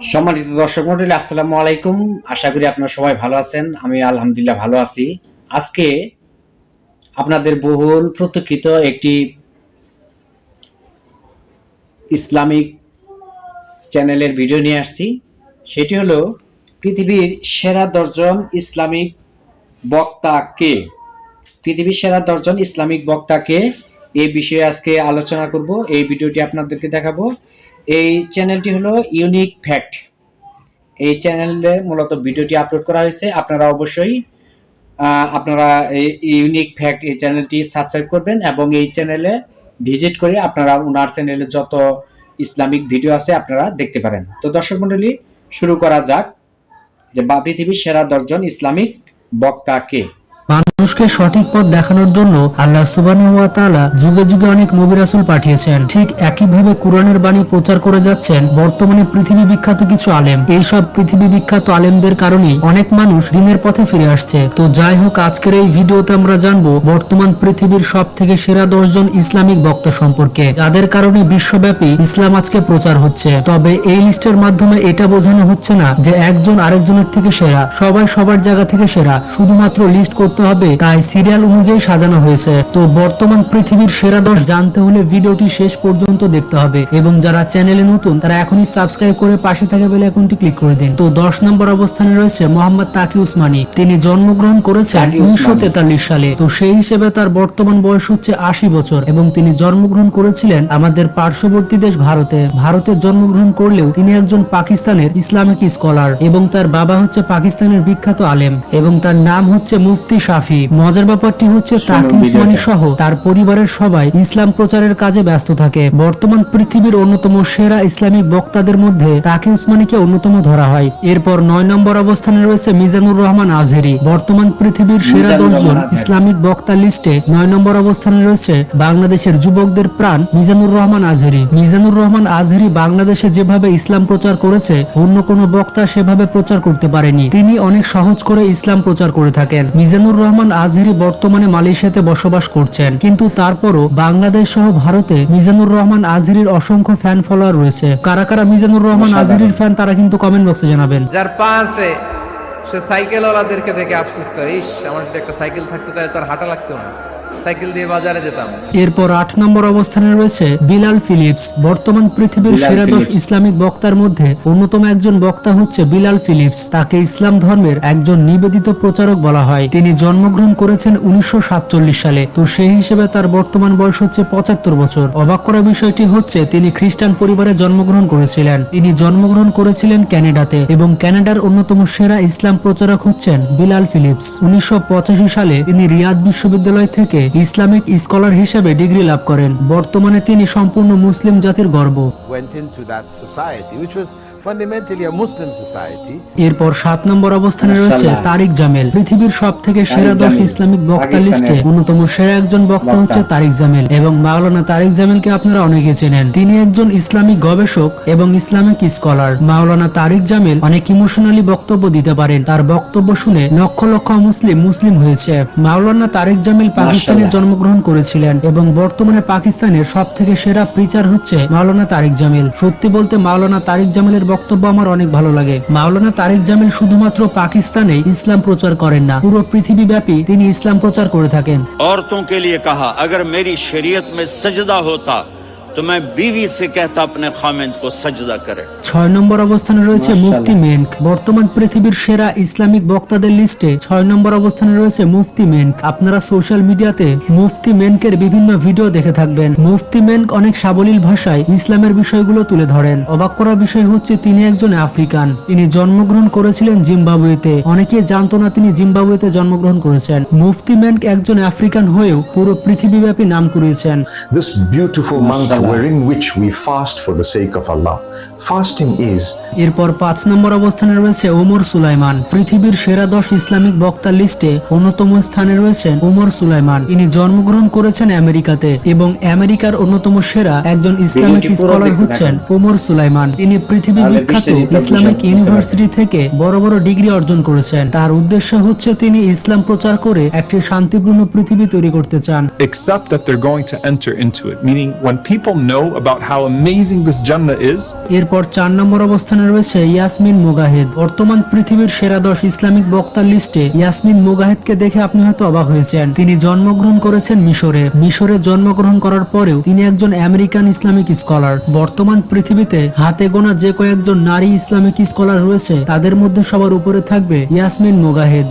সম্মানিত দর্শক মণ্ডলী, আসসালামু আলাইকুম। আশা করি আপনারা সবাই ভালো আছেন। আমি আলহামদুলিল্লাহ ভালো আছি। আজকে আপনাদের বহুল প্রতীক্ষিত একটি ইসলামিক চ্যানেলের ভিডিও নিয়ে আসছি। সেটি হলো পৃথিবীর সেরা 10 জন ইসলামিক বক্তা কে। পৃথিবীর সেরা 10 জন ইসলামিক বক্তা কে, এই বিষয়ে আজকে আলোচনা করব। এই ভিডিওটি আপনাদেরকে দেখাবো। এই চ্যানেলটি হলো ইউনিক ফ্যাক্ট। এই চ্যানেলে মূলত ভিডিওটি আপলোড করা হয়েছে। আপনারা অবশ্যই আপনারা এই ইউনিক ফ্যাক্ট এই চ্যানেলটি সাবস্ক্রাইব করবেন এবং এই চ্যানেলে ভিজিট করে আপনারা ওনার চ্যানেলে যত ইসলামিক ভিডিও আছে আপনারা দেখতে পারেন। তো দর্শক মণ্ডলী, শুরু করা যাক যে পৃথিবীর সেরা 10 জন ইসলামিক বক্তা কে। মানুষকে সঠিক পথ দেখানোর জন্য আল্লাহ সুবহানাহু ওয়া তাআলা যুগে যুগে অনেক নবী রাসূল পাঠিয়েছেন। ঠিক একইভাবে কুরআনের বাণী প্রচার করে যাচ্ছেন বর্তমানে পৃথিবী বিখ্যাত কিছু আলেম। এই সব পৃথিবী বিখ্যাত আলেমদের কারণেই অনেক মানুষ দ্বীনের পথে ফিরে আসছে। তো যাই হোক, আজকের এই ভিডিওতে আমরা জানবো বর্তমান পৃথিবীর সবথেকে সেরা 10 জন ইসলামিক বক্তা সম্পর্কে, যাদের কারণে বিশ্বব্যাপী ইসলাম আজকে প্রচার হচ্ছে। তবে এই লিস্টের মাধ্যমে এটা বোঝানো হচ্ছে না যে একজন আরেকজনের থেকে সেরা, সবাই সবার জায়গা থেকে সেরা। শুধুমাত্র লিস্ট করতে হবে, তাই সিরিয়াল অনুযায়ী সাজানো হয়েছে। তো বর্তমান পৃথিবীর সেরা 10 জানতে হলে ভিডিওটি শেষ পর্যন্ত দেখতে হবে এবং যারা চ্যানেলে নতুন তারা এখনই সাবস্ক্রাইব করে পাশে থাকা বেল আইকনটি ক্লিক করে দিন। তো 10 নম্বর অবস্থানে রয়েছে মোহাম্মদ তাকি উসমানী। তিনি জন্মগ্রহণ করেছেন 1943 সালে। তো সেই হিসেবে তার বর্তমান বয়স হচ্ছে 80 বছর এবং তিনি জন্মগ্রহণ করেছিলেন আমাদের পার্শ্ববর্তী দেশ ভারতে। ভারতে জন্মগ্রহণ করলেও তিনি একজন পাকিস্তানের ইসলামিক স্কলার এবং তার বাবা হচ্ছে পাকিস্তানের বিখ্যাত আলেম এবং তার নাম হচ্ছে মুফতি শাফি। মজার ব্যাপারটি হচ্ছে তাকি উসমানী সহ তার পরিবারের সবাই ইসলাম প্রচারের কাজে ব্যস্ত থাকে। বর্তমান পৃথিবীর অন্যতম সেরা ইসলামিক বক্তাদের মধ্যে তাকি উসমানীকে অন্যতম ধরা হয়। এরপর 9 নম্বর অবস্থানে রয়েছে মিজানুর রহমান আজহারী। বর্তমান পৃথিবীর সেরা 10 জন ইসলামিক বক্তা লিস্টে 9 নম্বর অবস্থানে রয়েছে বাংলাদেশের যুবকদের প্রাণ মিজানুর রহমান আজহারী। মিজানুর রহমান আজহারী বাংলাদেশে যেভাবে ইসলাম প্রচার করেছে অন্য কোনো বক্তা সেভাবে প্রচার করতে পারেনি। তিনি অনেক সহজ করে ইসলাম প্রচার করে থাকেন। মিজানুর রহমান আজহারী বর্তমানে মালয়েশিয়াতে বসবাস করছেন, কিন্তু তারপরও বাংলাদেশ সহ ভারতে মিজানুর রহমান আজহারীর অসংখ্য ফ্যান ফলোয়ার রয়েছে। কারা কারা মিজানুর রহমান আজহারীর ফ্যান তারা কিন্তু কমেন্ট বক্সে জানাবেন। যার পা আছে সে সাইকেলওয়ালাদেরকে দেখে আফসোস করে, ইস আমার যদি একটা সাইকেল থাকতো তাহলে তার হাঁটা লাগতো না, সাইকেল দিয়ে বাজারে যেতাম। এরপর 8 নম্বর অবস্থানে রয়েছে বিলাল ফিলিপস। বর্তমান পৃথিবীর সেরা 10 ইসলামিক বক্তার মধ্যে অন্যতম একজন বক্তা হচ্ছে বিলাল ফিলিপস। তাকে ইসলাম ধর্মের একজন নিবেদিত প্রচারক বলা হয়। তিনি জন্মগ্রহণ করেছেন 1947 সালে। তো সেই হিসেবে তার বর্তমান বয়স হচ্ছে 75 বছর। অবাক করা বিষয়টি হচ্ছে তিনি খ্রিস্টান পরিবারে জন্মগ্রহণ করেছিলেন। তিনি জন্মগ্রহণ করেছিলেন ক্যানাডাতে এবং ক্যানাডার অন্যতম সেরা ইসলাম প্রচারক হচ্ছেন বিলাল ফিলিপস। 1985 সালে তিনি রিয়াদ বিশ্ববিদ্যালয় থেকে ইসলামিক স্কলার হিসেবে ডিগ্রি লাভ করেন। বর্তমানে তিনি সম্পূর্ণ মুসলিম জাতির গর্ব। এরপর 7 নম্বর অবস্থানে রয়েছে তারিক জামেল। পৃথিবীর সবথেকে সেরা 10 ইসলামিক বক্তা লিস্টে অন্যতম সেরা একজন বক্তা হচ্ছে তারিক জামেল এবং মাওলানা তারিক জামেলকে আপনারা অনেকে চেনেন। তিনি একজন ইসলামিক গবেষক এবং ইসলামিক স্কলার। মাওলানা তারিক জামেল অনেক ইমোশনালি বক্তব্য দিতে পারেন। তার বক্তব্য শুনে লক্ষ লক্ষ মুসলিম হয়েছে। মাওলানা তারিক জামেল পাকিস্তানে জন্মগ্রহণ করেছিলেন এবং বর্তমানে পাকিস্তানের সবথেকে সেরা প্রিচার হচ্ছে মাওলানা তারিক জামেল। সত্যি বলতে মাওলানা তারিক জামেলের বক্তব্য আমার অনেক ভালো লাগে। মাওলানা তারিক জামেল শুধুমাত্র পাকিস্তানে ইসলাম প্রচার করেন না, পুরো পৃথিবীব্যাপী তিনি ইসলাম প্রচার করে থাকেন। औरतों के लिए कहा, अगर मेरी शरीयत में सजदा होता तो मैं बीवी से कहता अपने खामिंद को सजदा करे। 6 নম্বর অবস্থানে রয়েছে মুফতি মেনক। বর্তমান পৃথিবীর সেরা ইসলামিক বক্তাদের লিস্টে 6 নম্বর অবস্থানে রয়েছে মুফতি মেনক। আপনারা সোশ্যাল মিডিয়াতে মুফতি মেনকের বিভিন্ন ভিডিও দেখে থাকবেন। মুফতি মেনক অনেক সাবলীল ভাষায় ইসলামের বিষয়গুলো তুলে ধরেন। অবাক করার বিষয় হচ্ছে তিনি একজন আফ্রিকান। তিনি জন্মগ্রহণ করেছিলেন জিম্বাবুয়েতে। অনেকেই জানতো না তিনি জিম্বাবুয়েতে জন্মগ্রহণ করেছেন। মুফতি মেনক একজন আফ্রিকান হয়েও পুরো পৃথিবীব্যাপী নাম কুড়িয়েছেন। This beautiful month wherein which we fast for the sake of Allah. Fasting is এরপর 5 নম্বর অবস্থানে রয়েছে ওমর সুলাইমান। পৃথিবীর সেরা 10 ইসলামিক বক্তা লিস্টে অন্যতম স্থানে রয়েছেন ওমর সুলাইমান। তিনি জন্মগ্রহণ করেছেন আমেরিকাতে এবং আমেরিকার অন্যতম সেরা একজন ইসলামিক স্কলার হচ্ছেন ওমর সুলাইমান। তিনি পৃথিবী বিখ্যাত ইসলামিক ইউনিভার্সিটি থেকে বড় বড় ডিগ্রি অর্জন করেছেন। তার উদ্দেশ্য হচ্ছে তিনি ইসলাম প্রচার করে একটি শান্তিপূর্ণ পৃথিবী তৈরি করতে চান। Except that they're going to enter into it, meaning when people know about how amazing this Jannah is, এরপর 4 4 নম্বর অবস্থানে রয়েছে ইয়াসমিন মুগাহেদ। বর্তমান পৃথিবীর সেরা 10 ইসলামিক বক্তার লিস্টে ইয়াসমিন মুগাহেদকে দেখে আপনি হয়তো অবাক হয়েছেন। তিনি জন্মগ্রহণ করেছেন মিশরে জন্মগ্রহণ করার পরেও তিনি একজন আমেরিকান ইসলামিক স্কলার। বর্তমান পৃথিবীতে হাতে গোনা যে কয়েকজন নারী ইসলামিক স্কলার রয়েছে তাদের মধ্যে সবার উপরে থাকবে Yasmin মুগাহেদ।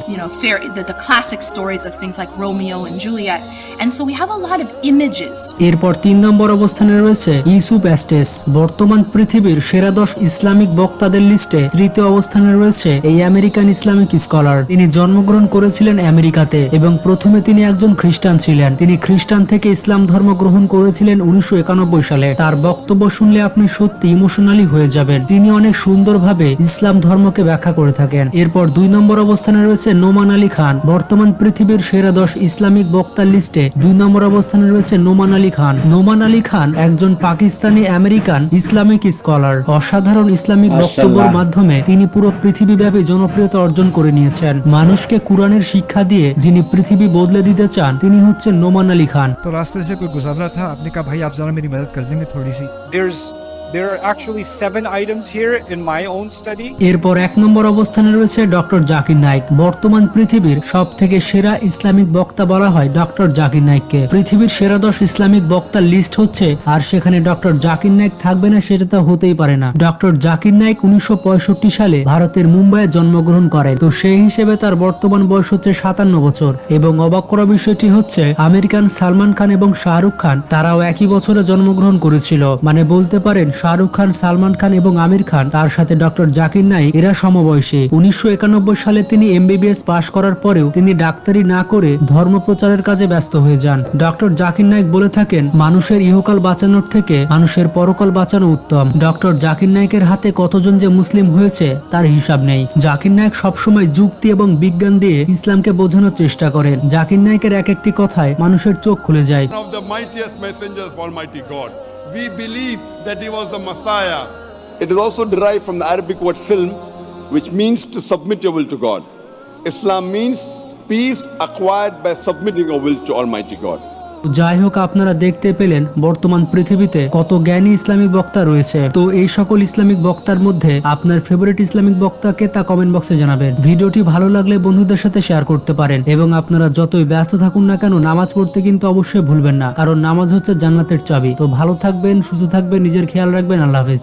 The classic stories of things like Romeo and Juliet, and so we have a lot of images. এরপর 3 নম্বর অবস্থানে রয়েছে ইউসুফ এস্টেস। বর্তমান পৃথিবীর সেরা 10 ইসলামিক বক্তাদের লিস্টে তৃতীয় অবস্থানে রয়েছে এই আমেরিকান ইসলামিক স্কলার। তিনি জন্মগ্রহণ করেছিলেন আমেরিকাতে এবং প্রথমে তিনি একজন খ্রিস্টান ছিলেন। তিনি খ্রিস্টান থেকে ইসলাম ধর্ম গ্রহণ করেছিলেন 1991 সালে। তার বক্তব্য শুনলে আপনি সত্যি ইমোশনালি হয়ে যাবেন। তিনি অনেক সুন্দরভাবে ইসলাম ধর্মকে ব্যাখ্যা করে থাকেন। এরপর 2 নম্বর অবস্থানে রয়েছে নোমান আলী খান। বর্তমান পৃথিবীর সেরা 10 ইসলামিক বক্তার লিস্টে 2 নম্বর অবস্থানে রয়েছে নোমান আলী খান। নোমান আলী খান একজন পাকিস্তানি আমেরিকান ইসলামিক স্কলার। অসাধারণ ইসলামিক বক্তব্যের মাধ্যমে তিনি পুরো পৃথিবীব্যাপী জনপ্রিয়তা অর্জন করে নিয়েছেন। মানুষকে কুরআনের শিক্ষা দিয়ে যিনি পৃথিবী বদলে দিতে চান তিনি হচ্ছেন নোমান আলী খান। तो रास्ते से कोई गुजर रहा था, आपने कहा भाई आप जरा मेरी मदद कर देंगे थोड़ी सी। There are actually 7 items here in my own study. এরপর 1 নম্বর অবস্থানে রয়েছে ডক্টর জাকির নাইক। বর্তমান পৃথিবীর সবথেকে সেরা ইসলামিক বক্তা বলা হয় ডক্টর জাকির নাইককে। পৃথিবীর সেরা 10 ইসলামিক বক্তার লিস্ট হচ্ছে, আর সেখানে ডক্টর জাকির নাইক থাকবে না সেটা তো হতেই পারে না। ডক্টর জাকির নাইক 1965 সালে ভারতের মুম্বাইয়ে জন্মগ্রহণ করেন। তো সেই হিসেবে তার বর্তমান বয়স হচ্ছে 57 বছর। এবং অবাক করা বিষয়টি হচ্ছে আমেরিকান সালমান খান এবং শাহরুখ খান তারাও একই বছরে জন্মগ্রহণ করেছিল। মানে বলতে পারেন শাহরুখ খান, সালমান খান এবং আমির খান তার সাথে ডক্টর জাকির নাইক এরা সমবয়সী। 1991 সালে তিনি এমবিবিএস পাশ করার পরেও তিনি ডাক্তারি না করে ধর্ম প্রচারের কাজে ব্যস্ত হয়ে যান। ডক্টর জাকির নাইক বলে থাকেন মানুষের ইহকাল বাঁচানোর থেকে মানুষের পরকাল বাঁচানো উত্তম। ডক্টর জাকির নাইকের হাতে কতজন যে মুসলিম হয়েছে তার হিসাব নেই। জাকির নাইক সবসময় যুক্তি এবং বিজ্ঞান দিয়ে ইসলামকে বোঝানোর চেষ্টা করেন। জাকির নাইকের এক একটি কথায় মানুষের চোখ খুলে যায়। Of the mightiest messengers of Almighty God. We believe that he was the Messiah. It is also derived from the Arabic word film, which means to submit your will to God. Islam means peace acquired by submitting your will to Almighty God. যাই হোক, আপনারা দেখতে পেলেন বর্তমান পৃথিবীতে কত জ্ঞানী Islamic বক্তা রয়েছে। তো এই সকল ইসলামিক বক্তার মধ্যে আপনার ফেভারিট ইসলামিক বক্তাকে তা কমেন্ট বক্সে জানাবেন। ভিডিওটি ভালো লাগলে বন্ধুদের সাথে শেয়ার করতে পারেন এবং আপনারা যতই ব্যস্ত থাকুন না কেন নামাজ পড়তে কিন্তু অবশ্যই ভুলবেন না, কারণ নামাজ হচ্ছে জান্নাতের চাবি। তো ভালো থাকবেন, সুস্থ থাকবেন, নিজের খেয়াল রাখবেন। আল্লাহ হাফেজ।